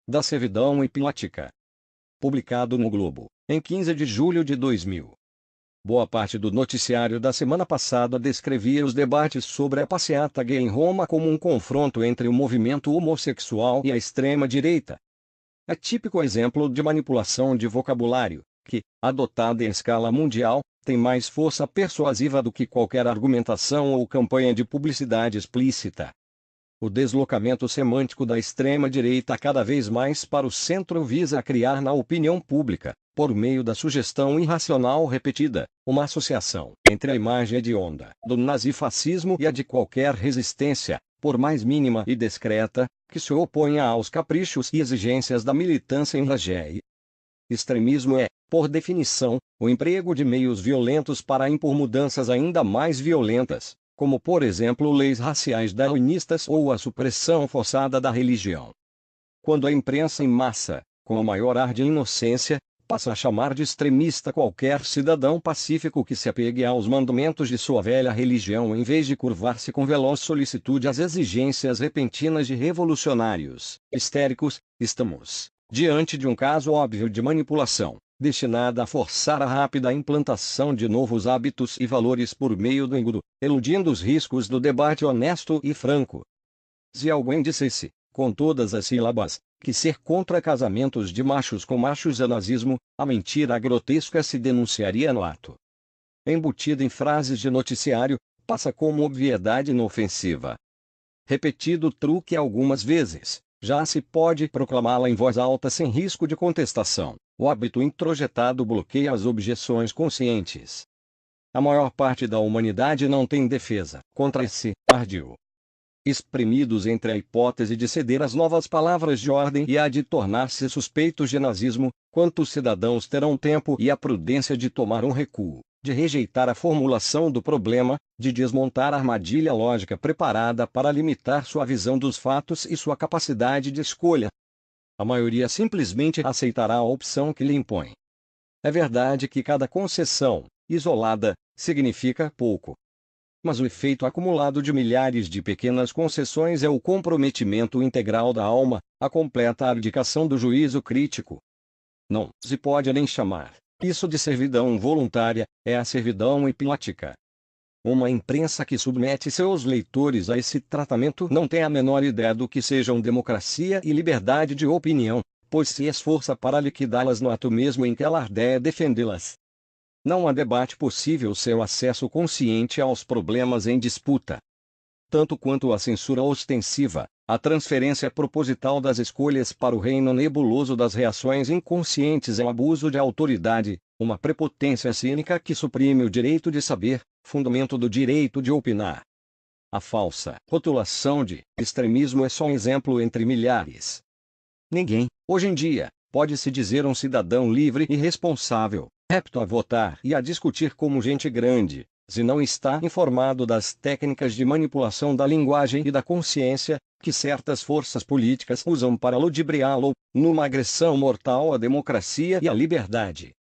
da servidão hipnótica. Publicado no Globo, em 15 de julho de 2000. Boa parte do noticiário da semana passada descrevia os debates sobre a passeata gay em Roma como um confronto entre o movimento homossexual e a extrema-direita. É típico exemplo de manipulação de vocabulário, que, adotada em escala mundial, tem mais força persuasiva do que qualquer argumentação ou campanha de publicidade explícita. O deslocamento semântico da extrema-direita cada vez mais para o centro visa criar na opinião pública, por meio da sugestão irracional repetida, uma associação entre a imagem hedionda do nazifascismo e a de qualquer resistência, por mais mínima e discreta, que se oponha aos caprichos e exigências da militância em ragé. Extremismo é, por definição, o emprego de meios violentos para impor mudanças ainda mais violentas, como por exemplo leis raciais darwinistas ou a supressão forçada da religião. Quando a imprensa em massa, com o maior ar de inocência, passa a chamar de extremista qualquer cidadão pacífico que se apegue aos mandamentos de sua velha religião em vez de curvar-se com veloz solicitude às exigências repentinas de revolucionários histéricos, estamos diante de um caso óbvio de manipulação, destinada a forçar a rápida implantação de novos hábitos e valores por meio do engodo, eludindo os riscos do debate honesto e franco. Se alguém dissesse, com todas as sílabas, que ser contra casamentos de machos com machos é nazismo, a mentira grotesca se denunciaria no ato. Embutida em frases de noticiário, passa como obviedade inofensiva. Repetido o truque algumas vezes, já se pode proclamá-la em voz alta sem risco de contestação. O hábito introjetado bloqueia as objeções conscientes. A maior parte da humanidade não tem defesa contra esse ardil. Espremidos entre a hipótese de ceder às novas palavras de ordem e a de tornar-se suspeitos de nazismo, quantos cidadãos terão tempo e a prudência de tomar um recuo, de rejeitar a formulação do problema, de desmontar a armadilha lógica preparada para limitar sua visão dos fatos e sua capacidade de escolha? A maioria simplesmente aceitará a opção que lhe impõe. É verdade que cada concessão, isolada, significa pouco. Mas o efeito acumulado de milhares de pequenas concessões é o comprometimento integral da alma, a completa abdicação do juízo crítico. Não se pode nem chamar isso de servidão voluntária, é a servidão hipnótica. Uma imprensa que submete seus leitores a esse tratamento não tem a menor ideia do que sejam democracia e liberdade de opinião, pois se esforça para liquidá-las no ato mesmo em que alardeia defendê-las. Não há debate possível sem o acesso consciente aos problemas em disputa. Tanto quanto a censura ostensiva, a transferência proposital das escolhas para o reino nebuloso das reações inconscientes é um abuso de autoridade, uma prepotência cínica que suprime o direito de saber, fundamento do direito de opinar. A falsa rotulação de extremismo é só um exemplo entre milhares. Ninguém, hoje em dia, pode se dizer um cidadão livre e responsável, apto a votar e a discutir como gente grande, se não está informado das técnicas de manipulação da linguagem e da consciência, que certas forças políticas usam para ludibriá-lo, numa agressão mortal à democracia e à liberdade.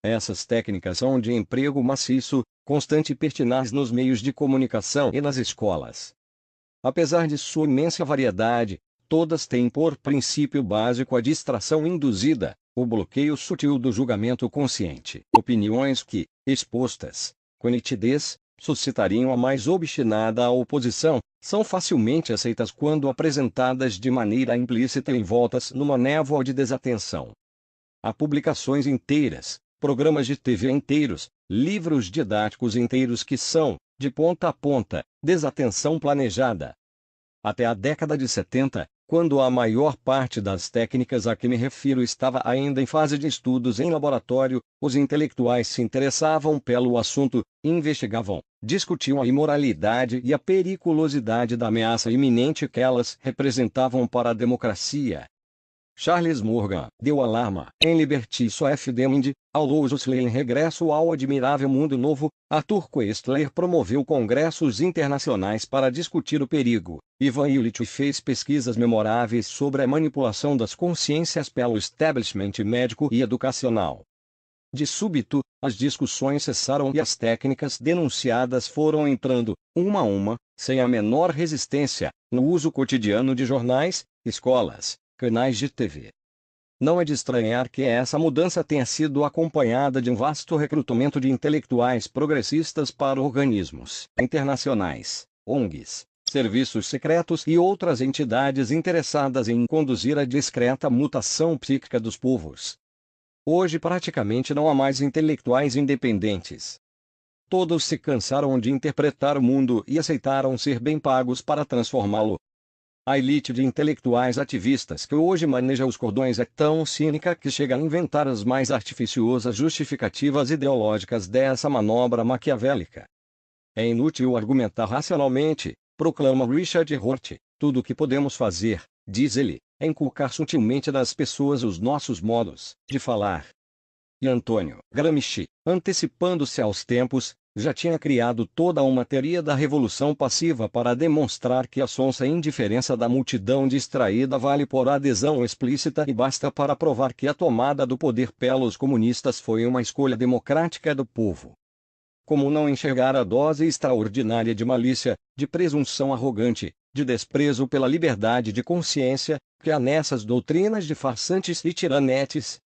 Essas técnicas são de emprego maciço, constante e pertinaz nos meios de comunicação e nas escolas. Apesar de sua imensa variedade, todas têm por princípio básico a distração induzida, o bloqueio sutil do julgamento consciente. Opiniões que, expostas com nitidez, suscitariam a mais obstinada oposição, são facilmente aceitas quando apresentadas de maneira implícita e envoltas numa névoa de desatenção. Há publicações inteiras, programas de TV inteiros, livros didáticos inteiros que são, de ponta a ponta, desatenção planejada. Até a década de 70, quando a maior parte das técnicas a que me refiro estava ainda em fase de estudos em laboratório, os intelectuais se interessavam pelo assunto, investigavam, discutiam a imoralidade e a periculosidade da ameaça iminente que elas representavam para a democracia. Charles Morgan deu alarma em Liberty Soft Demand, Aldous Huxley em Regresso ao Admirável Mundo Novo, Arthur Koestler promoveu congressos internacionais para discutir o perigo, Ivan Illich fez pesquisas memoráveis sobre a manipulação das consciências pelo establishment médico e educacional. De súbito, as discussões cessaram e as técnicas denunciadas foram entrando, uma a uma, sem a menor resistência, no uso cotidiano de jornais, escolas, canais de TV. Não é de estranhar que essa mudança tenha sido acompanhada de um vasto recrutamento de intelectuais progressistas para organismos internacionais, ONGs, serviços secretos e outras entidades interessadas em conduzir a discreta mutação psíquica dos povos. Hoje praticamente não há mais intelectuais independentes. Todos se cansaram de interpretar o mundo e aceitaram ser bem pagos para transformá-lo. A elite de intelectuais ativistas que hoje maneja os cordões é tão cínica que chega a inventar as mais artificiosas justificativas ideológicas dessa manobra maquiavélica. É inútil argumentar racionalmente, proclama Richard Hort, tudo o que podemos fazer, diz ele, é inculcar sutilmente nas pessoas os nossos modos de falar. E Antônio Gramsci, antecipando-se aos tempos, já tinha criado toda uma teoria da revolução passiva para demonstrar que a sonsa indiferença da multidão distraída vale por adesão explícita e basta para provar que a tomada do poder pelos comunistas foi uma escolha democrática do povo. Como não enxergar a dose extraordinária de malícia, de presunção arrogante, de desprezo pela liberdade de consciência, que há nessas doutrinas de farsantes e tiranetes,